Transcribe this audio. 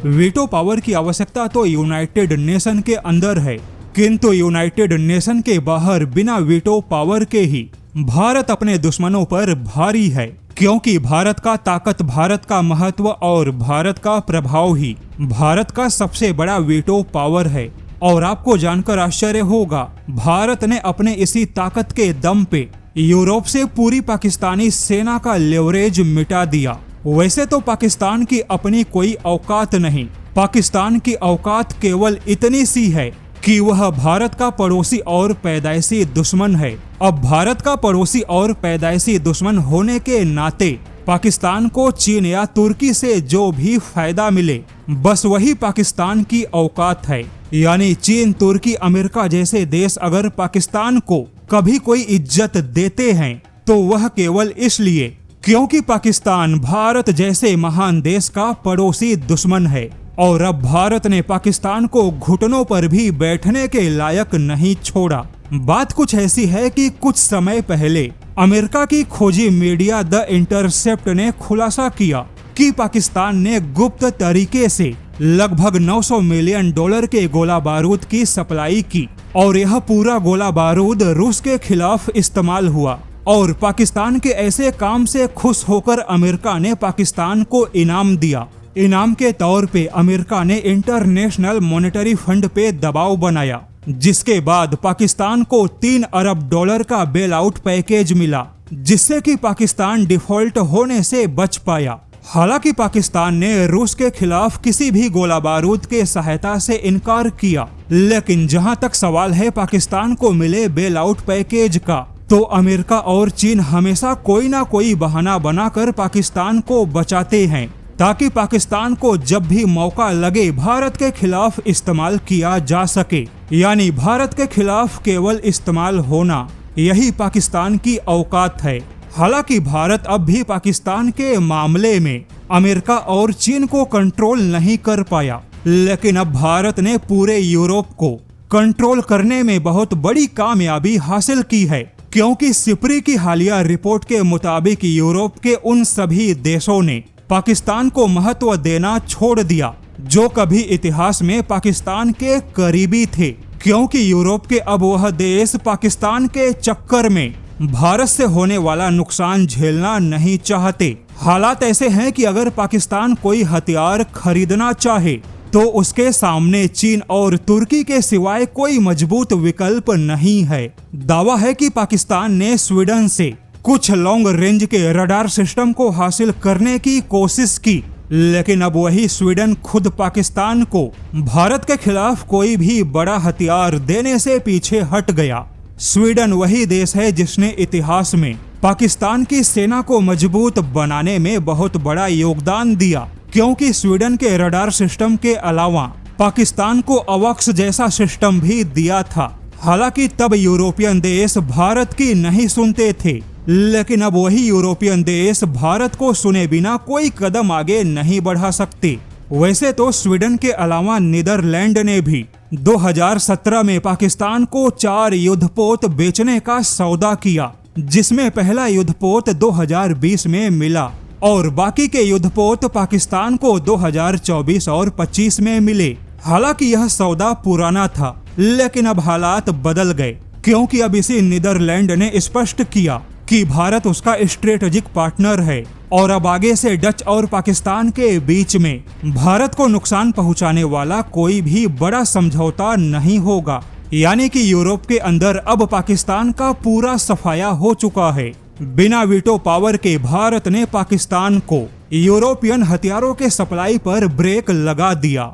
Veto power की आवश्यकता तो यूनाइटेड नेशन के अंदर है, किंतु यूनाइटेड नेशन के बाहर बिना वीटो पावर के ही भारत अपने दुश्मनों पर भारी है, क्योंकि भारत का ताकत, भारत का महत्व और भारत का प्रभाव ही भारत का सबसे बड़ा वीटो पावर है। और आपको जानकर आश्चर्य होगा, भारत ने अपने इसी ताकत के दम पे यूरोप से पूरी पाकिस्तानी सेना का लेवरेज मिटा दिया। वैसे तो पाकिस्तान की अपनी कोई औकात नहीं, पाकिस्तान की औकात केवल इतनी सी है कि वह भारत का पड़ोसी और पैदाइशी दुश्मन है। अब भारत का पड़ोसी और पैदाइशी दुश्मन होने के नाते पाकिस्तान को चीन या तुर्की से जो भी फायदा मिले, बस वही पाकिस्तान की औकात है। यानी चीन, तुर्की, अमेरिका जैसे देश अगर पाकिस्तान को कभी कोई इज्जत देते हैं तो वह केवल इसलिए क्योंकि पाकिस्तान भारत जैसे महान देश का पड़ोसी दुश्मन है। और अब भारत ने पाकिस्तान को घुटनों पर भी बैठने के लायक नहीं छोड़ा। बात कुछ ऐसी है कि कुछ समय पहले अमेरिका की खोजी मीडिया द इंटरसेप्ट ने खुलासा किया कि पाकिस्तान ने गुप्त तरीके से लगभग $900 मिलियन के गोला बारूद की सप्लाई की और यह पूरा गोला बारूद रूस के खिलाफ इस्तेमाल हुआ। और पाकिस्तान के ऐसे काम से खुश होकर अमेरिका ने पाकिस्तान को इनाम दिया। इनाम के तौर पे अमेरिका ने इंटरनेशनल मॉनेटरी फंड पे दबाव बनाया, जिसके बाद पाकिस्तान को $3 अरब का बेल आउट पैकेज मिला, जिससे कि पाकिस्तान डिफॉल्ट होने से बच पाया। हालांकि पाकिस्तान ने रूस के खिलाफ किसी भी गोला बारूद के सहायता से इनकार किया, लेकिन जहां तक सवाल है पाकिस्तान को मिले बेल आउट पैकेज का, तो अमेरिका और चीन हमेशा कोई ना कोई बहाना बनाकर पाकिस्तान को बचाते हैं, ताकि पाकिस्तान को जब भी मौका लगे भारत के खिलाफ इस्तेमाल किया जा सके। यानी भारत के खिलाफ केवल इस्तेमाल होना, यही पाकिस्तान की औकात है। हालांकि भारत अब भी पाकिस्तान के मामले में अमेरिका और चीन को कंट्रोल नहीं कर पाया, लेकिन अब भारत ने पूरे यूरोप को कंट्रोल करने में बहुत बड़ी कामयाबी हासिल की है, क्योंकि सिप्री की हालिया रिपोर्ट के मुताबिक यूरोप के उन सभी देशों ने पाकिस्तान को महत्व देना छोड़ दिया जो कभी इतिहास में पाकिस्तान के करीबी थे, क्योंकि यूरोप के अब वह देश पाकिस्तान के चक्कर में भारत से होने वाला नुकसान झेलना नहीं चाहते। हालात ऐसे हैं कि अगर पाकिस्तान कोई हथियार खरीदना चाहे तो उसके सामने चीन और तुर्की के सिवाय कोई मजबूत विकल्प नहीं है। दावा है कि पाकिस्तान ने स्वीडन से कुछ लॉन्ग रेंज के रडार सिस्टम को हासिल करने की कोशिश की, लेकिन अब वही स्वीडन खुद पाकिस्तान को भारत के खिलाफ कोई भी बड़ा हथियार देने से पीछे हट गया। स्वीडन वही देश है जिसने इतिहास में पाकिस्तान की सेना को मजबूत बनाने में बहुत बड़ा योगदान दिया, क्योंकि स्वीडन के रडार सिस्टम के अलावा पाकिस्तान को अवॉक्स जैसा सिस्टम भी दिया था। हालांकि तब यूरोपियन देश भारत की नहीं सुनते थे, लेकिन अब वही यूरोपियन देश भारत को सुने बिना कोई कदम आगे नहीं बढ़ा सकते। वैसे तो स्वीडन के अलावा नीदरलैंड ने भी 2017 में पाकिस्तान को 4 युद्धपोत बेचने का सौदा किया, जिसमें पहला युद्धपोत 2020 में मिला और बाकी के युद्धपोत पाकिस्तान को 2024 और 25 में मिले। हालांकि यह सौदा पुराना था, लेकिन अब हालात बदल गए, क्योंकि अब इसी नीदरलैंड ने स्पष्ट किया कि भारत उसका स्ट्रेटेजिक पार्टनर है और अब आगे से डच और पाकिस्तान के बीच में भारत को नुकसान पहुंचाने वाला कोई भी बड़ा समझौता नहीं होगा। यानी कि यूरोप के अंदर अब पाकिस्तान का पूरा सफाया हो चुका है। बिना वीटो पावर के भारत ने पाकिस्तान को यूरोपियन हथियारों के सप्लाई पर ब्रेक लगा दिया।